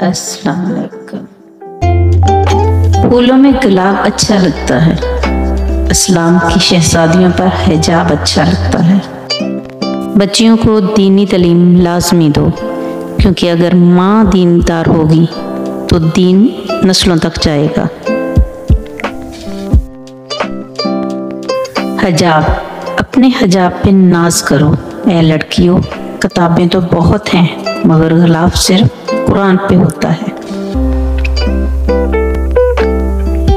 अस्सलाम वालेकुम। फूलों में गुलाब अच्छा लगता है, इस्लाम की शहजादियों पर हिजाब अच्छा लगता है। बच्चियों को दीनी तालीम लाजमी दो, क्योंकि अगर माँ दीनदार होगी तो दीन नस्लों तक जाएगा। हिजाब, अपने हिजाब पे नाज करो ऐ लड़कियों। किताबें तो बहुत हैं, मगर गुलाब सिर्फ कुरान पे होता है।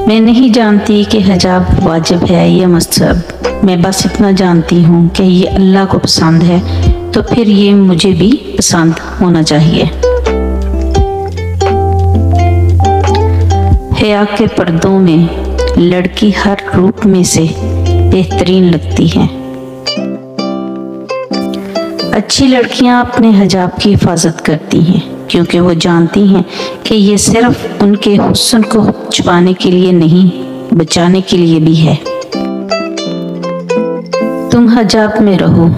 मैं नहीं जानती कि हिजाब वाजिब है या मुस्तहब। मैं बस इतना जानती हूँ कि ये अल्लाह को पसंद है, तो फिर ये मुझे भी पसंद होना चाहिए। हया के पर्दों में लड़की हर रूप में से बेहतरीन लगती है। अच्छी लड़कियां अपने हिजाब की हिफाजत करती हैं, क्योंकि वो जानती हैं कि ये सिर्फ उनके हुस्न को छुपाने के लिए नहीं, बचाने के लिए भी है। तुम हिजाब में रहो,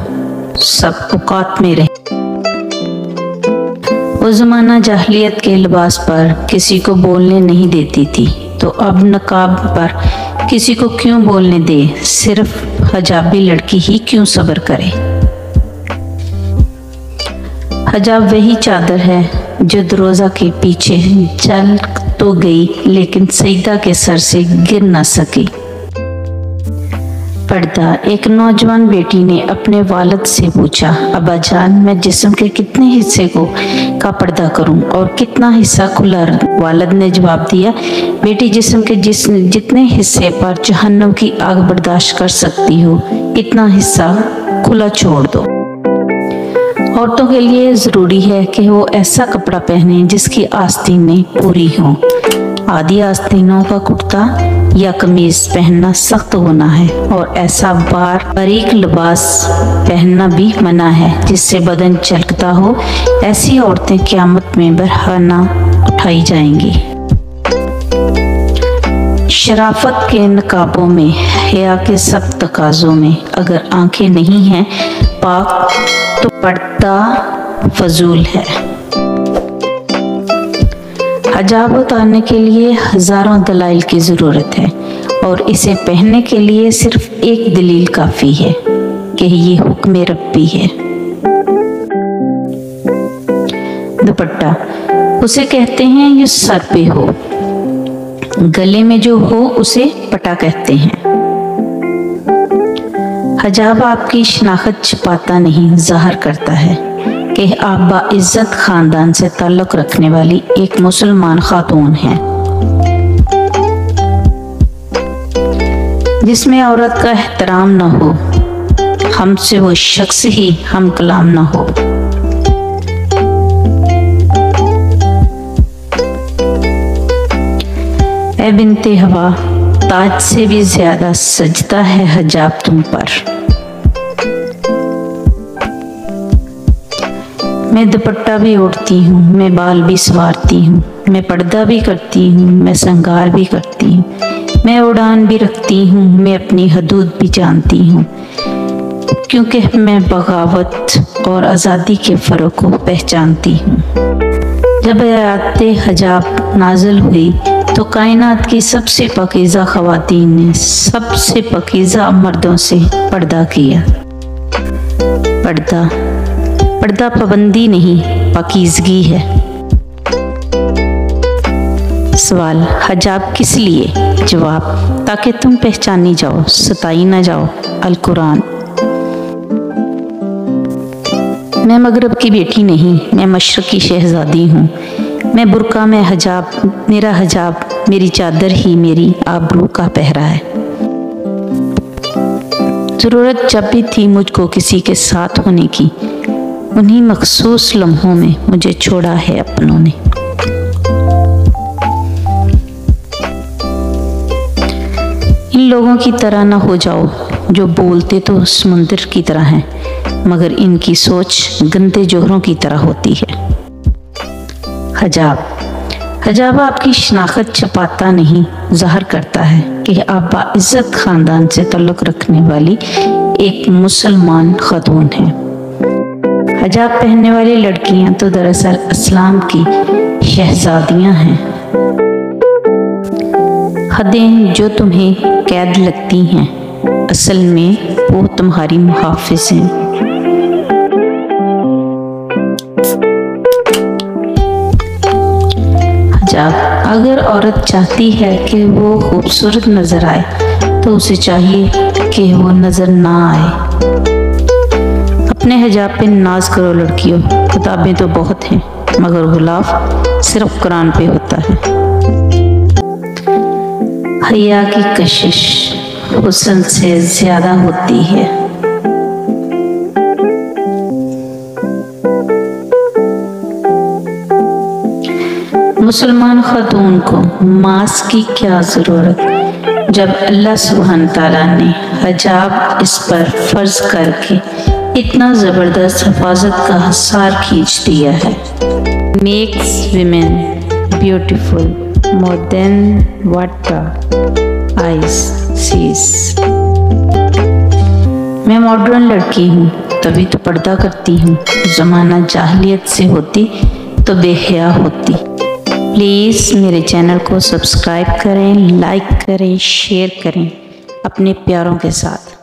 सब औकात में रहे। वो ज़माना जाहिलियत के लिबास पर किसी को बोलने नहीं देती थी, तो अब नकाब पर किसी को क्यों बोलने दे? सिर्फ हिजाबी लड़की ही क्यों सब्र करे? हिजाब वही चादर है जो दरोजा के पीछे चल तो गई, लेकिन सईदा के सर से गिर न सकी। पर्दा, एक नौजवान बेटी ने अपने वालिद से पूछा, अब्बा जान, मैं जिस्म के कितने हिस्से का पर्दा करूं और कितना हिस्सा खुला? वालिद ने जवाब दिया, बेटी, जिस्म के जितने हिस्से पर जहन्नम की आग बर्दाश्त कर सकती हो, इतना हिस्सा खुला छोड़ दो। औरतों के लिए ज़रूरी है कि वो ऐसा कपड़ा पहने जिसकी आस्तीनें पूरी हों। आधी आस्तीनों का कुर्ता या कमीज पहनना सख्त होना है, और ऐसा बारीक लिबास पहनना भी मना है जिससे बदन चलकता हो। ऐसी औरतें क़यामत में बरहना उठाई जाएंगी। शराफत के नकाबों में, हया के सब तकाज़ों में अगर आंखें नहीं हैं पाक, तो पर्दा फजूल है। हिजाब उतारने के लिए हजारों दलाइल की ज़रूरत है, और इसे पहनने के लिए सिर्फ एक दलील काफ़ी है कि ये हुक्म रब्बी है। दुपट्टा, उसे कहते हैं जो सर पे हो, गले में जो हो उसे पटा कहते हैं। हिजाब आपकी शनाख्त छुपाता नहीं, ज़ाहिर करता है कि आप बाइज्जत ख़ानदान से ताल्लुक़ रखने वाली एक मुसलमान खातून हैं, जिसमें औरत का एहतराम न हो, हमसे वो शख्स ही हम कलाम न हो। ए बिन्ते हवा, ताज से भी ज्यादा सजता है हिजाब तुम पर। मैं दुपट्टा भी ओढ़ती हूँ, मैं बाल भी संवारती हूँ, मैं पर्दा भी करती हूँ, मैं श्रृंगार भी करती हूँ, मैं उड़ान भी रखती हूँ, मैं अपनी हदूद भी जानती हूँ, क्योंकि मैं बगावत और आज़ादी के फ़र्क को पहचानती हूँ। जब आयत हिजाब नाज़िल हुई तो कायनात की सबसे पकीज़ा ख़वातीन ने सबसे पकीज़ा मर्दों से पर्दा किया। पर्दा पाबंदी नहीं, पाकीज़गी है। सवाल, हिजाब किस लिए? जवाब, ताकि तुम पहचानी जाओ, सताई ना जाओ। अल कुरान। मैं मगरब की बेटी नहीं, मैं मशरक़ की शहज़ादी हूँ। मैं बुर्का में हिजाब, मेरा हिजाब मेरी चादर ही मेरी आबरू का पहरा है। ज़रूरत जब भी थी मुझको किसी के साथ होने की, उन्हीं मखसूस लम्हों में मुझे छोड़ा है अपनों ने। इन लोगों की तरह ना हो जाओ जो बोलते तो समुंदर की तरह हैं, मगर इनकी सोच गंदे जोहरों की तरह होती है। हिजाब आपकी शनाख्त छुपाता नहीं, ज़ाहिर करता है कि आप बाइज्जत ख़ानदान से ताल्लुक़ रखने वाली एक मुसलमान खातून हैं। हिजाब पहनने वाली लड़कियां तो दरअसल इस्लाम की शहजादियां हैं। हदें जो तुम्हें कैद लगती हैं, असल में वो तुम्हारी मुहाफिज हैं। हिजाब, अगर औरत चाहती है कि वो खूबसूरत नजर आए तो उसे चाहिए कि वो नजर ना आए। अपने हिजाब पे नाज करो लड़कियों, किताबें तो बहुत हैं मगर गुलाब सिर्फ कुरान पे होता है। हया की कशिश हुस्न से ज्यादा होती है। मुसलमान खातून को मास्क की क्या जरूरत, जब अल्लाह सुब्हान ताला ने हिजाब इस पर फर्ज करके इतना जबरदस्त हिफाजत का हसार खींच दिया है। Makes women beautiful more than what the eyes sees. मैं मॉडर्न लड़की हूँ तभी तो पर्दा करती हूँ, जमाना जाहिलियत से होती तो बेहया होती। प्लीज़ मेरे चैनल को सब्सक्राइब करें, लाइक करें, शेयर करें अपने प्यारों के साथ।